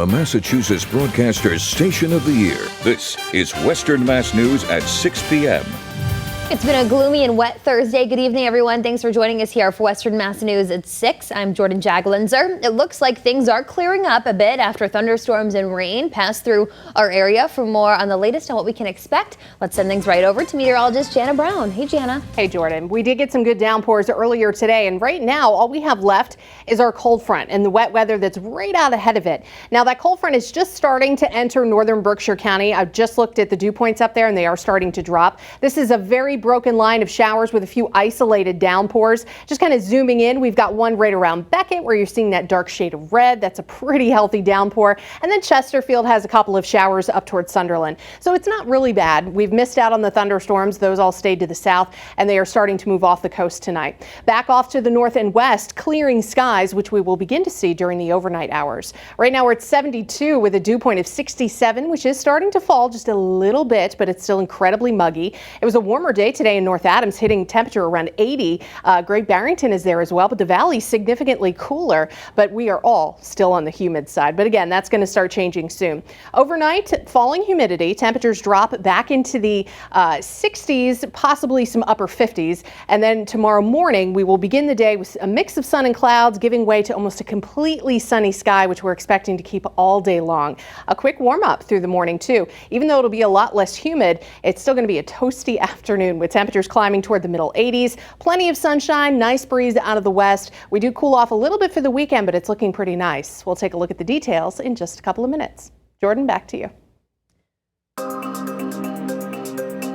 A Massachusetts Broadcasters Station of the Year. This is Western Mass News at 6 p.m. It's been a gloomy and wet Thursday. Good evening, everyone. Thanks for joining us here for Western Mass News at 6. I'm Jordyn Jagolinzer. It looks like things are clearing up a bit after thunderstorms and rain pass through our area. For more on the latest on what we can expect, let's send things right over to meteorologist Janna Brown. Hey, Janna. Hey, Jordyn. We did get some good downpours earlier today, and right now all we have left is our cold front and the wet weather that's right out ahead of it. Now, that cold front is just starting to enter northern Berkshire County. I've just looked at the dew points up there, and they are starting to drop. This is a very broken line of showers with a few isolated downpours. Just kind of zooming in, we've got one right around Beckett where you're seeing that dark shade of red. That's a pretty healthy downpour. And then Chesterfield has a couple of showers up towards Sunderland. So it's not really bad. We've missed out on the thunderstorms. Those all stayed to the south, and they are starting to move off the coast tonight. Back off to the north and west, clearing skies, which we will begin to see during the overnight hours. Right now we're at 72 with a dew point of 67, which is starting to fall just a little bit, but it's still incredibly muggy. It was a warmer day today in North Adams, hitting temperature around 80. Great Barrington is there as well, but the valley's significantly cooler, but we are all still on the humid side. But again, that's going to start changing soon. Overnight, falling humidity, temperatures drop back into the 60s, possibly some upper 50s. And then tomorrow morning, we will begin the day with a mix of sun and clouds, giving way to almost a completely sunny sky, which we're expecting to keep all day long. A quick warm up through the morning too. Even though it'll be a lot less humid, it's still going to be a toasty afternoon with temperatures climbing toward the middle 80s. Plenty of sunshine, nice breeze out of the west. We do cool off a little bit for the weekend, but it's looking pretty nice. We'll take a look at the details in just a couple of minutes. Jordyn, back to you.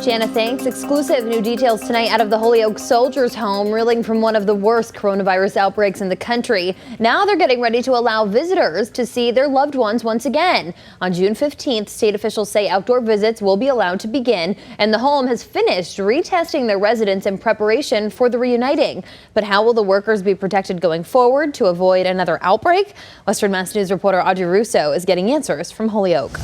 Janna, thanks. Exclusive new details tonight out of the Holyoke Soldiers' Home, reeling from one of the worst coronavirus outbreaks in the country. Now they're getting ready to allow visitors to see their loved ones once again. On June 15th, state officials say outdoor visits will be allowed to begin, and the home has finished retesting their residents in preparation for the reuniting. But how will the workers be protected going forward to avoid another outbreak? Western Mass News reporter Audrey Russo is getting answers from Holyoke.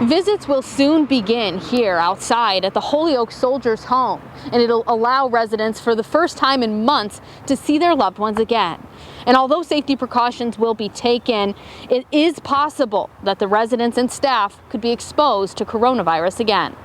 Visits will soon begin here outside at the Holyoke Soldiers' Home, and it'll allow residents for the first time in months to see their loved ones again. And although safety precautions will be taken, it is possible that the residents and staff could be exposed to coronavirus again.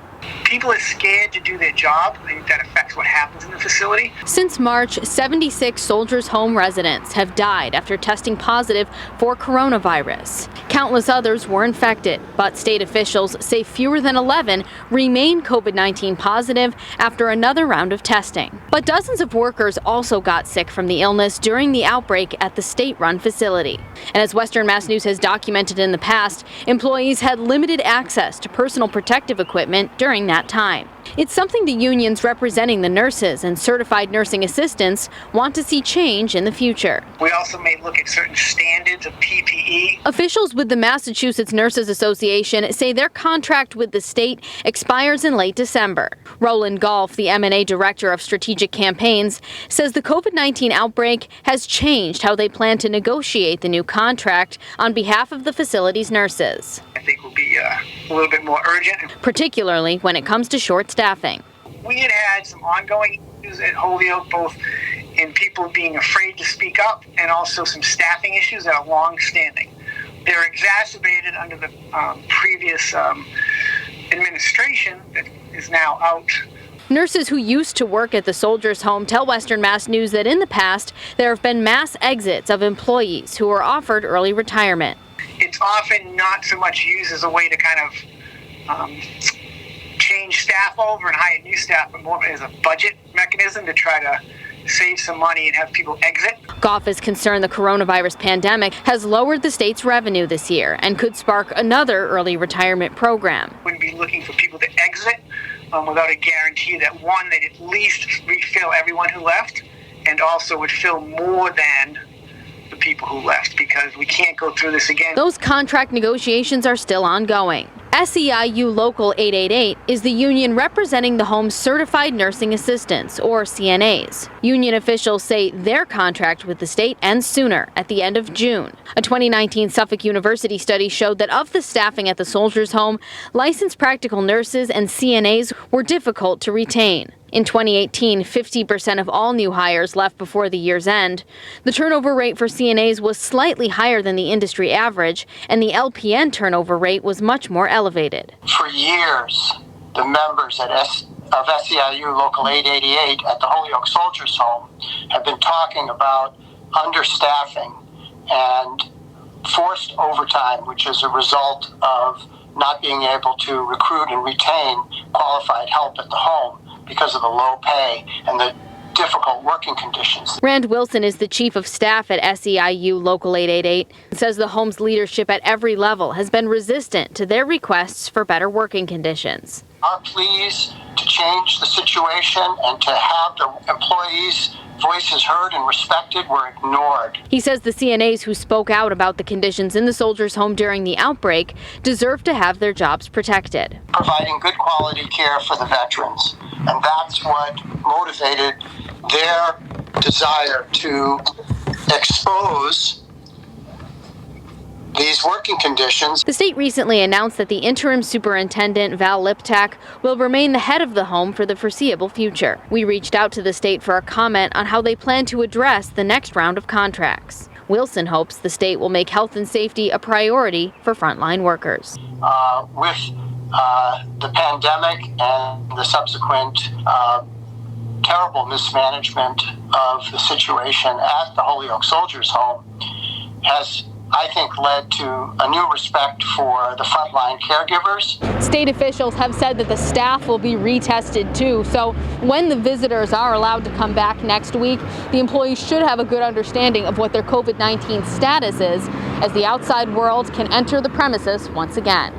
People are scared to do their job. I think that affects what happens in the facility. Since March, 76 Soldiers' Home residents have died after testing positive for coronavirus. Countless others were infected, but state officials say fewer than 11 remain COVID-19 positive after another round of testing. But dozens of workers also got sick from the illness during the outbreak at the state-run facility. And as Western Mass News has documented in the past, employees had limited access to personal protective equipment during that time. It's something the unions representing the nurses and certified nursing assistants want to see change in the future. We also may look at certain standards of PPE. Officials with the Massachusetts Nurses Association say their contract with the state expires in late December. Roland Golf, the M&A director of strategic campaigns, says the COVID-19 outbreak has changed how they plan to negotiate the new contract on behalf of the facility's nurses. I think will be a little bit more urgent. Particularly when it comes to short staffing. We had some ongoing issues at Holyoke, both in people being afraid to speak up and also some staffing issues that are long-standing. They're exacerbated under the previous administration that is now out. Nurses who used to work at the Soldiers' Home tell Western Mass News that in the past there have been mass exits of employees who were offered early retirement. It's often not so much used as a way to kind of change staff over and hire new staff, but more as a budget mechanism to try to save some money and have people exit. Goff is concerned the coronavirus pandemic has lowered the state's revenue this year and could spark another early retirement program. Wouldn't be looking for people to exit without a guarantee that, one, they'd at least refill everyone who left, and also would fill more than the people who left, because we can't go through this again. Those contract negotiations are still ongoing. SEIU Local 888 is the union representing the home's certified nursing assistants, or CNAs. Union officials say their contract with the state ends sooner, at the end of June. A 2019 Suffolk University study showed that of the staffing at the Soldiers' Home, licensed practical nurses and CNAs were difficult to retain. In 2018, 50% of all new hires left before the year's end. The turnover rate for CNAs was slightly higher than the industry average, and the LPN turnover rate was much more elevated. For years, the members of SEIU Local 888 at the Holyoke Soldiers Home have been talking about understaffing and forced overtime, which is a result of not being able to recruit and retain qualified help at the home because of the low pay and the difficult working conditions. Rand Wilson is the chief of staff at SEIU Local 888 and says the home's leadership at every level has been resistant to their requests for better working conditions. Our pleas to change the situation and to have the employees' voices heard and respected were ignored. He says the CNAs who spoke out about the conditions in the soldiers' home during the outbreak deserve to have their jobs protected. Providing good quality care for the veterans. And that's what motivated their desire to expose these working conditions. The state recently announced that the interim superintendent, Val Liptak, will remain the head of the home for the foreseeable future. We reached out to the state for a comment on how they plan to address the next round of contracts. Wilson hopes the state will make health and safety a priority for frontline workers. With the pandemic and the subsequent terrible mismanagement of the situation at the Holyoke Soldiers Home has, I think, led to a new respect for the frontline caregivers. State officials have said that the staff will be retested too, so when the visitors are allowed to come back next week, the employees should have a good understanding of what their COVID-19 status is as the outside world can enter the premises once again.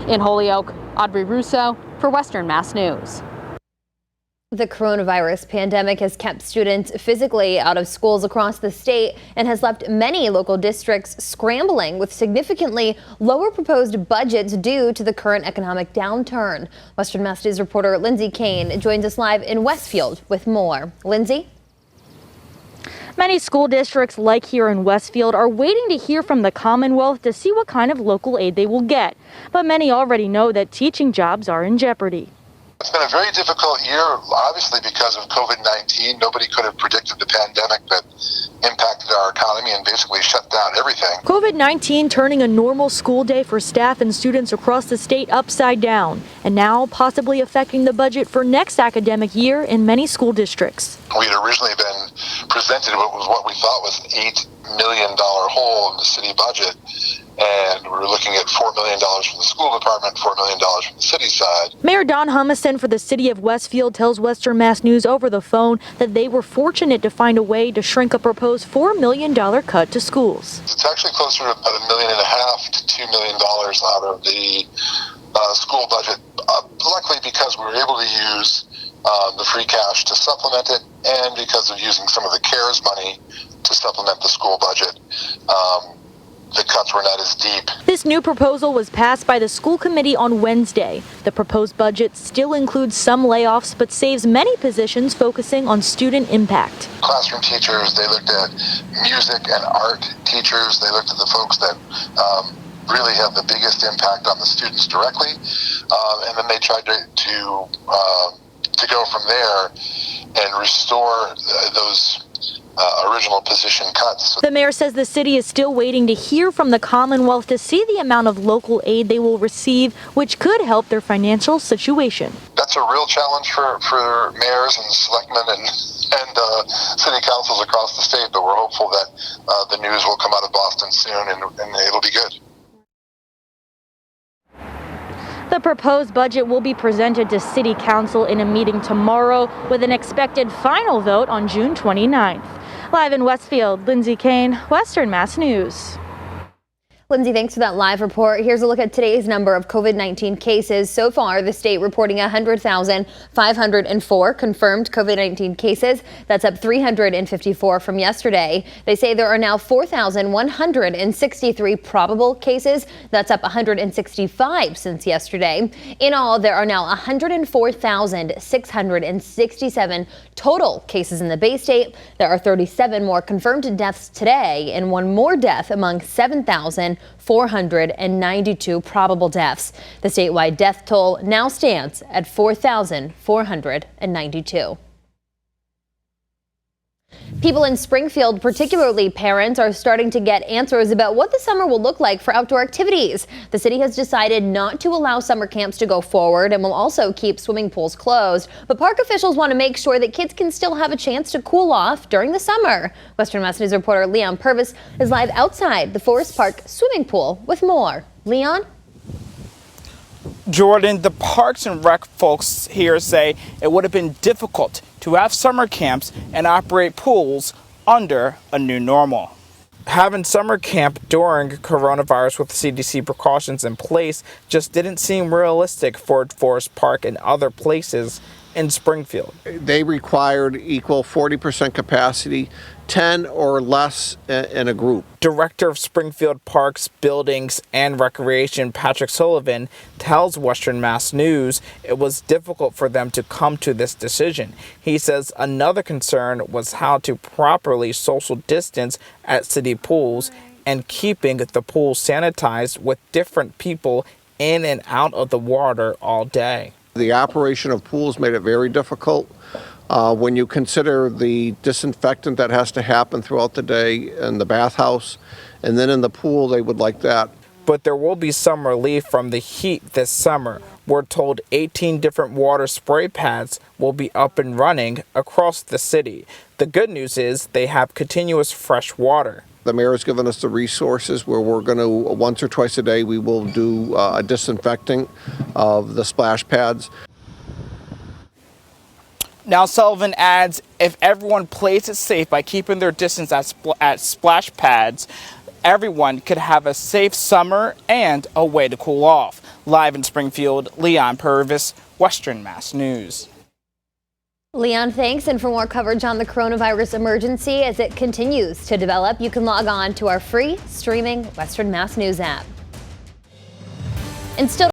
In Holyoke, Audrey Russo for Western Mass News. The coronavirus pandemic has kept students physically out of schools across the state and has left many local districts scrambling with significantly lower proposed budgets due to the current economic downturn. Western Mass News reporter Lindsay Kane joins us live in Westfield with more. Lindsay? Many school districts like here in Westfield are waiting to hear from the Commonwealth to see what kind of local aid they will get. But many already know that teaching jobs are in jeopardy. It's been a very difficult year, obviously, because of COVID-19. Nobody could have predicted the pandemic that impacted our economy and basically shut down everything. COVID-19 turning a normal school day for staff and students across the state upside down, and now possibly affecting the budget for next academic year in many school districts. We had originally been presented what we thought was an $8 million hole in the city budget, and we were looking at $4 million from the school department, $4 million from the city side. Mayor Don Humison for the city of Westfield tells Western Mass News over the phone that they were fortunate to find a way to shrink a proposed $4 million cut to schools. It's actually closer to about $1.5 million to $2 million out of the school budget, luckily because we were able to use the free cash to supplement it, and because of using some of the CARES money to supplement the school budget. The cuts were not as deep. This new proposal was passed by the school committee on Wednesday. The proposed budget still includes some layoffs, but saves many positions focusing on student impact. Classroom teachers, they looked at music and art teachers, they looked at the folks that really have the biggest impact on the students directly, and then they tried to go from there and restore those original position cuts. The mayor says the city is still waiting to hear from the Commonwealth to see the amount of local aid they will receive, which could help their financial situation. That's a real challenge for mayors and selectmen and city councils across the state, but we're hopeful that the news will come out of Boston soon and it'll be good. The proposed budget will be presented to City Council in a meeting tomorrow with an expected final vote on June 29th. Live in Westfield, Lindsay Kane, Western Mass News. Lindsay, thanks for that live report. Here's a look at today's number of COVID-19 cases. So far, the state reporting 100,504 confirmed COVID-19 cases. That's up 354 from yesterday. They say there are now 4,163 probable cases. That's up 165 since yesterday. In all, there are now 104,667 total cases in the Bay State. There are 37 more confirmed deaths today and one more death among 7,000 4,492 probable deaths. The statewide death toll now stands at 4,492. People in Springfield, particularly parents, are starting to get answers about what the summer will look like for outdoor activities. The city has decided not to allow summer camps to go forward and will also keep swimming pools closed. But park officials want to make sure that kids can still have a chance to cool off during the summer. Western Mass News reporter Leon Purvis is live outside the Forest Park swimming pool with more. Leon? Jordyn, the Parks and Rec folks here say it would have been difficult to have summer camps and operate pools under a new normal. Having summer camp during coronavirus with CDC precautions in place just didn't seem realistic for Forest Park and other places in Springfield. They required equal 40% capacity, 10 or less in a group. Director of Springfield Parks, Buildings, and Recreation, Patrick Sullivan, tells Western Mass News it was difficult for them to come to this decision. He says another concern was how to properly social distance at city pools and keeping the pool sanitized with different people in and out of the water all day. The operation of pools made it very difficult. When you consider the disinfectant that has to happen throughout the day in the bathhouse, and then in the pool, they would like that. But there will be some relief from the heat this summer. We're told 18 different water spray pads will be up and running across the city. The good news is they have continuous fresh water. The mayor has given us the resources where we're going to, once or twice a day, we will do a disinfecting of the splash pads. Now, Sullivan adds, if everyone plays it safe by keeping their distance at splash pads, everyone could have a safe summer and a way to cool off. Live in Springfield, Leon Purvis, Western Mass News. Leon, thanks. And for more coverage on the coronavirus emergency as it continues to develop, you can log on to our free streaming Western Mass News app. And still